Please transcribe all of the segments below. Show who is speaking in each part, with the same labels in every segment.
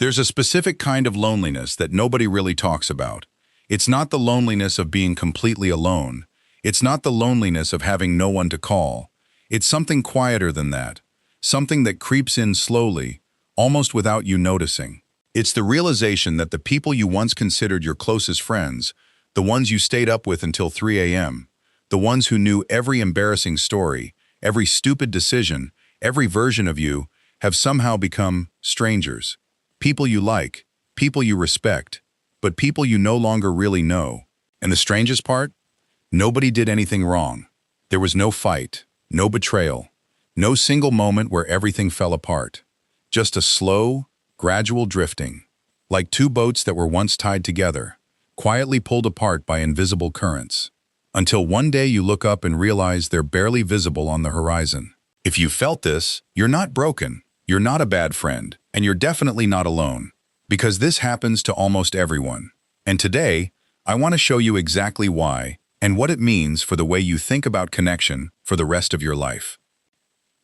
Speaker 1: There's a specific kind of loneliness that nobody really talks about. It's not the loneliness of being completely alone. It's not the loneliness of having no one to call. It's something quieter than that. Something that creeps in slowly, almost without you noticing. It's the realization that the people you once considered your closest friends, the ones you stayed up with until 3 a.m., the ones who knew every embarrassing story, every stupid decision, every version of you, have somehow become strangers. People you like, people you respect, but people you no longer really know. And the strangest part? Nobody did anything wrong. There was no fight, no betrayal, no single moment where everything fell apart. Just a slow, gradual drifting, like two boats that were once tied together, quietly pulled apart by invisible currents. Until one day you look up and realize they're barely visible on the horizon. If you felt this, you're not broken, you're not a bad friend, and you're definitely not alone. Because this happens to almost everyone. And today, I want to show you exactly why and what it means for the way you think about connection for the rest of your life.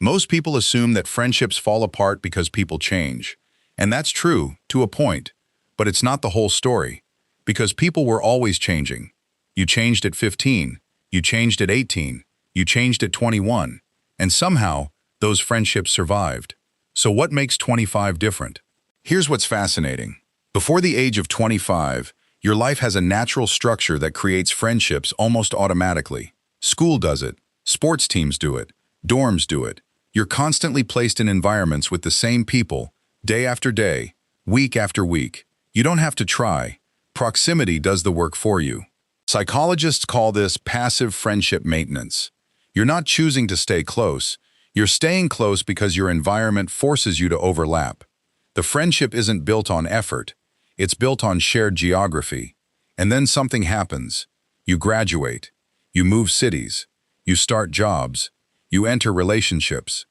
Speaker 1: Most people assume that friendships fall apart because people change. And that's true, to a point. But it's not the whole story. Because people were always changing. You changed at 15, you changed at 18, you changed at 21, and somehow, those friendships survived. So what makes 25 different? Here's what's fascinating. Before the age of 25, your life has a natural structure that creates friendships almost automatically. School does it, sports teams do it, dorms do it. You're constantly placed in environments with the same people, day after day, week after week. You don't have to try. Proximity does the work for you. Psychologists call this passive friendship maintenance. You're not choosing to stay close. You're staying close because your environment forces you to overlap. The friendship isn't built on effort. It's built on shared geography. And then something happens. You graduate. You move cities. You start jobs. You enter relationships.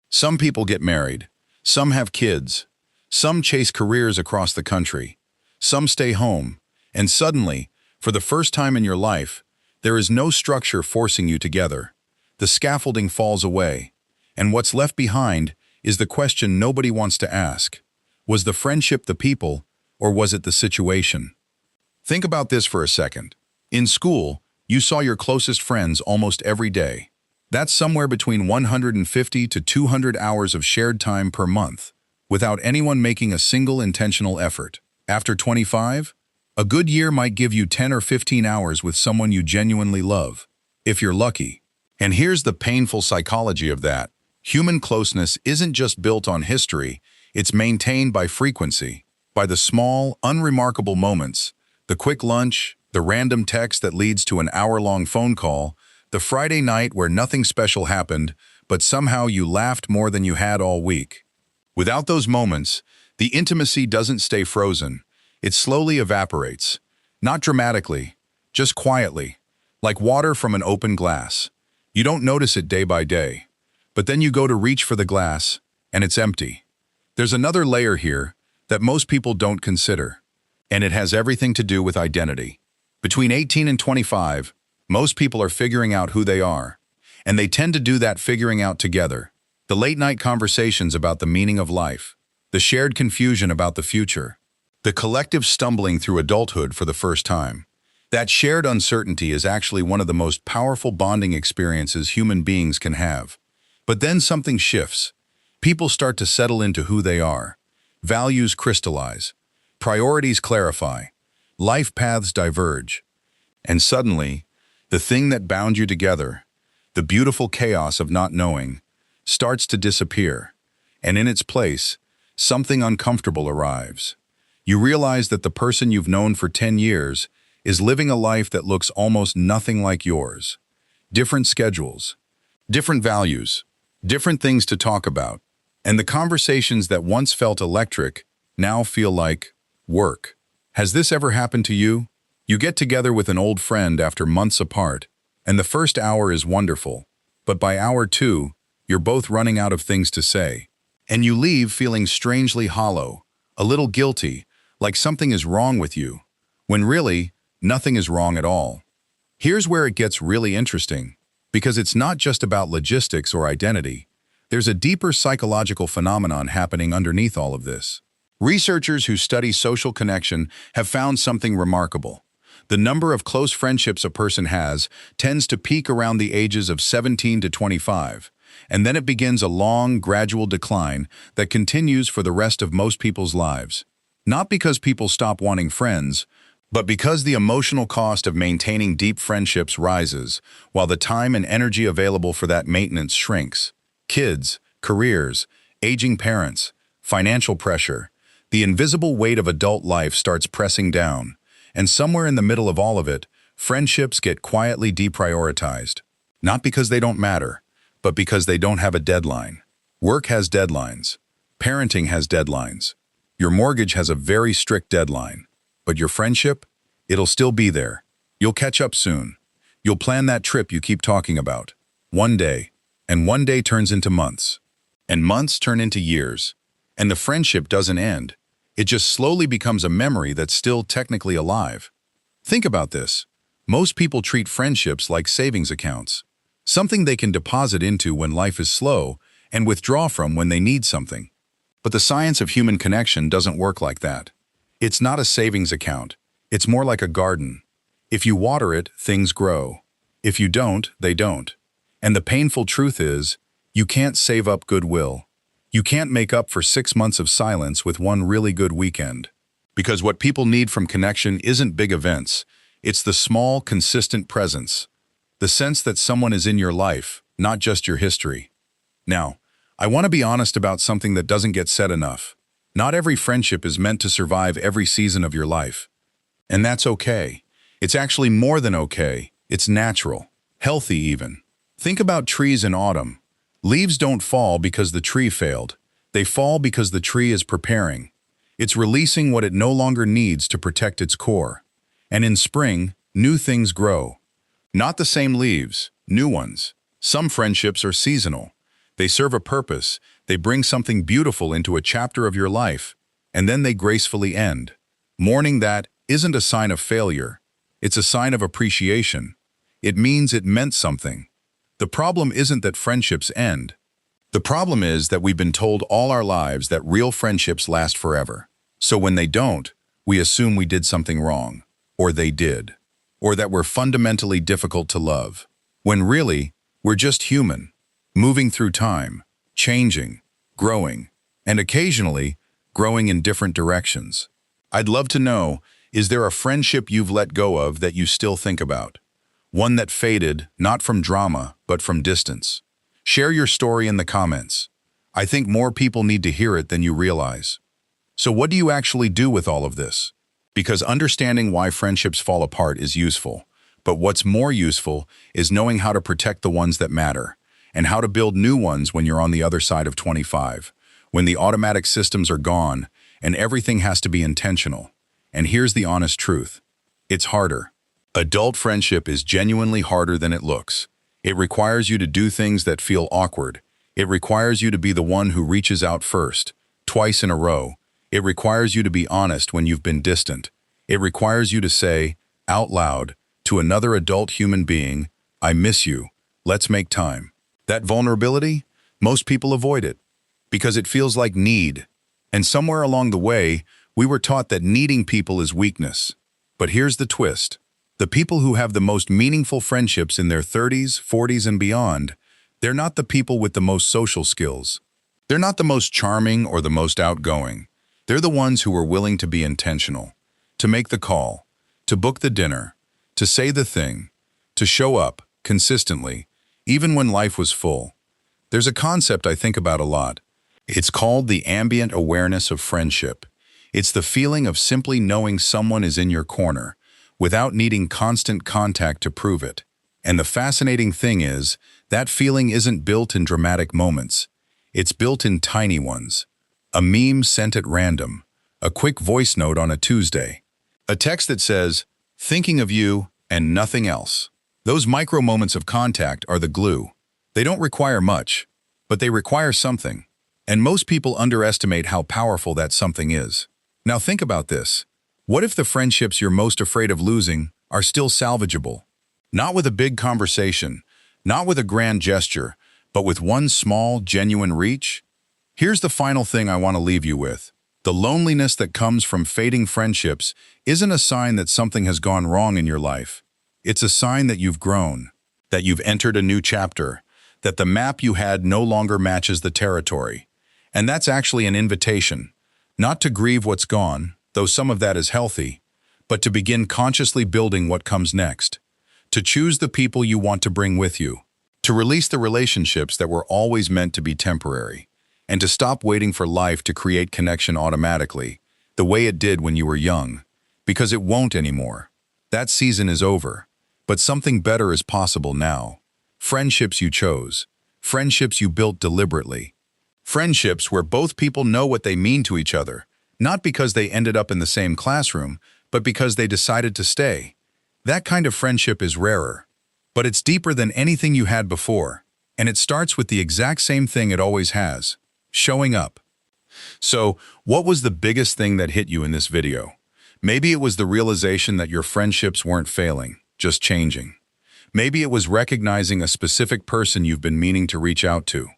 Speaker 1: Some people get married. Some have kids. Some chase careers across the country. Some stay home. And suddenly, for the first time in your life, there is no structure forcing you together. The scaffolding falls away. And what's left behind is the question nobody wants to ask. Was the friendship the people, or was it the situation? Think about this for a second. In school, you saw your closest friends almost every day. That's somewhere between 150 to 200 hours of shared time per month, without anyone making a single intentional effort. After 25, a good year might give you 10 or 15 hours with someone you genuinely love, if you're lucky. And here's the painful psychology of that. Human closeness isn't just built on history, it's maintained by frequency, by the small, unremarkable moments, the quick lunch, the random text that leads to an hour-long phone call, the Friday night where nothing special happened, but somehow you laughed more than you had all week. Without those moments, the intimacy doesn't stay frozen. It slowly evaporates. Not dramatically, just quietly, like water from an open glass. You don't notice it day by day. But then you go to reach for the glass, and it's empty. There's another layer here that most people don't consider, and it has everything to do with identity. Between 18 and 25, most people are figuring out who they are, and they tend to do that figuring out together. The late-night conversations about the meaning of life, the shared confusion about the future, the collective stumbling through adulthood for the first time. That shared uncertainty is actually one of the most powerful bonding experiences human beings can have. But then something shifts. People start to settle into who they are. Values crystallize. Priorities clarify. Life paths diverge. And suddenly, the thing that bound you together, the beautiful chaos of not knowing, starts to disappear. And in its place, something uncomfortable arrives. You realize that the person you've known for 10 years is living a life that looks almost nothing like yours. Different schedules, different values, different things to talk about, and the conversations that once felt electric now feel like work. Has this ever happened to you? You get together with an old friend after months apart, and the first hour is wonderful, but by hour 2, you're both running out of things to say. And you leave feeling strangely hollow, a little guilty, like something is wrong with you, when really, nothing is wrong at all. Here's where it gets really interesting, because it's not just about logistics or identity. There's a deeper psychological phenomenon happening underneath all of this. Researchers who study social connection have found something remarkable. The number of close friendships a person has tends to peak around the ages of 17 to 25, and then it begins a long, gradual decline that continues for the rest of most people's lives. Not because people stop wanting friends, but because the emotional cost of maintaining deep friendships rises, while the time and energy available for that maintenance shrinks. Kids, careers, aging parents, financial pressure, the invisible weight of adult life starts pressing down, and somewhere in the middle of all of it, friendships get quietly deprioritized. Not because they don't matter, but because they don't have a deadline. Work has deadlines. Parenting has deadlines. Your mortgage has a very strict deadline. But your friendship? It'll still be there. You'll catch up soon. You'll plan that trip you keep talking about. One day. And one day turns into months. And months turn into years. And the friendship doesn't end. It just slowly becomes a memory that's still technically alive. Think about this. Most people treat friendships like savings accounts. Something they can deposit into when life is slow and withdraw from when they need something. But the science of human connection doesn't work like that. It's not a savings account. It's more like a garden. If you water it, things grow. If you don't, they don't. And the painful truth is, you can't save up goodwill. You can't make up for 6 months of silence with one really good weekend. Because what people need from connection isn't big events. It's the small, consistent presence. The sense that someone is in your life, not just your history. Now, I want to be honest about something that doesn't get said enough. Not every friendship is meant to survive every season of your life. And that's okay. It's actually more than okay. It's natural. Healthy even. Think about trees in autumn. Leaves don't fall because the tree failed. They fall because the tree is preparing. It's releasing what it no longer needs to protect its core. And in spring, new things grow. Not the same leaves, new ones. Some friendships are seasonal. They serve a purpose. They bring something beautiful into a chapter of your life, and then they gracefully end. Mourning that isn't a sign of failure. It's a sign of appreciation. It means it meant something. The problem isn't that friendships end. The problem is that we've been told all our lives that real friendships last forever. So when they don't, we assume we did something wrong, or they did, or that we're fundamentally difficult to love, when really, we're just human, moving through time, changing, growing, and occasionally, growing in different directions. I'd love to know, is there a friendship you've let go of that you still think about? One that faded, not from drama, but from distance. Share your story in the comments. I think more people need to hear it than you realize. So what do you actually do with all of this? Because understanding why friendships fall apart is useful, but what's more useful is knowing how to protect the ones that matter, and how to build new ones when you're on the other side of 25, when the automatic systems are gone, and everything has to be intentional. And here's the honest truth. It's harder. Adult friendship is genuinely harder than it looks. It requires you to do things that feel awkward. It requires you to be the one who reaches out first, twice in a row. It requires you to be honest when you've been distant. It requires you to say, out loud, to another adult human being, I miss you, let's make time. That vulnerability, most people avoid it, because it feels like need. And somewhere along the way, we were taught that needing people is weakness. But here's the twist. The people who have the most meaningful friendships in their 30s, 40s, and beyond, they're not the people with the most social skills. They're not the most charming or the most outgoing. They're the ones who are willing to be intentional, to make the call, to book the dinner, to say the thing, to show up consistently, even when life was full. There's a concept I think about a lot. It's called the ambient awareness of friendship. It's the feeling of simply knowing someone is in your corner, without needing constant contact to prove it. And the fascinating thing is, that feeling isn't built in dramatic moments. It's built in tiny ones. A meme sent at random, a quick voice note on a Tuesday, a text that says, thinking of you and nothing else. Those micro moments of contact are the glue. They don't require much, but they require something. And most people underestimate how powerful that something is. Now think about this. What if the friendships you're most afraid of losing are still salvageable? Not with a big conversation, not with a grand gesture, but with one small, genuine reach? Here's the final thing I want to leave you with. The loneliness that comes from fading friendships isn't a sign that something has gone wrong in your life. It's a sign that you've grown, that you've entered a new chapter, that the map you had no longer matches the territory. And that's actually an invitation, not to grieve what's gone, though some of that is healthy, but to begin consciously building what comes next, to choose the people you want to bring with you, to release the relationships that were always meant to be temporary, and to stop waiting for life to create connection automatically, the way it did when you were young, because it won't anymore. That season is over, but something better is possible now. Friendships you chose, friendships you built deliberately, friendships where both people know what they mean to each other, not because they ended up in the same classroom, but because they decided to stay. That kind of friendship is rarer, but it's deeper than anything you had before, and it starts with the exact same thing it always has: showing up. So, what was the biggest thing that hit you in this video? Maybe it was the realization that your friendships weren't failing, just changing. Maybe it was recognizing a specific person you've been meaning to reach out to.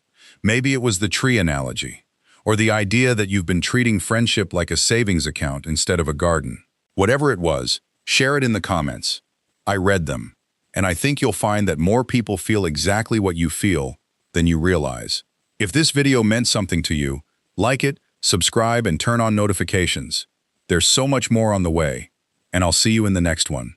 Speaker 1: Maybe it was the tree analogy, or the idea that you've been treating friendship like a savings account instead of a garden. Whatever it was, share it in the comments. I read them, and I think you'll find that more people feel exactly what you feel than you realize. If this video meant something to you, like it, subscribe, and turn on notifications. There's so much more on the way, and I'll see you in the next one.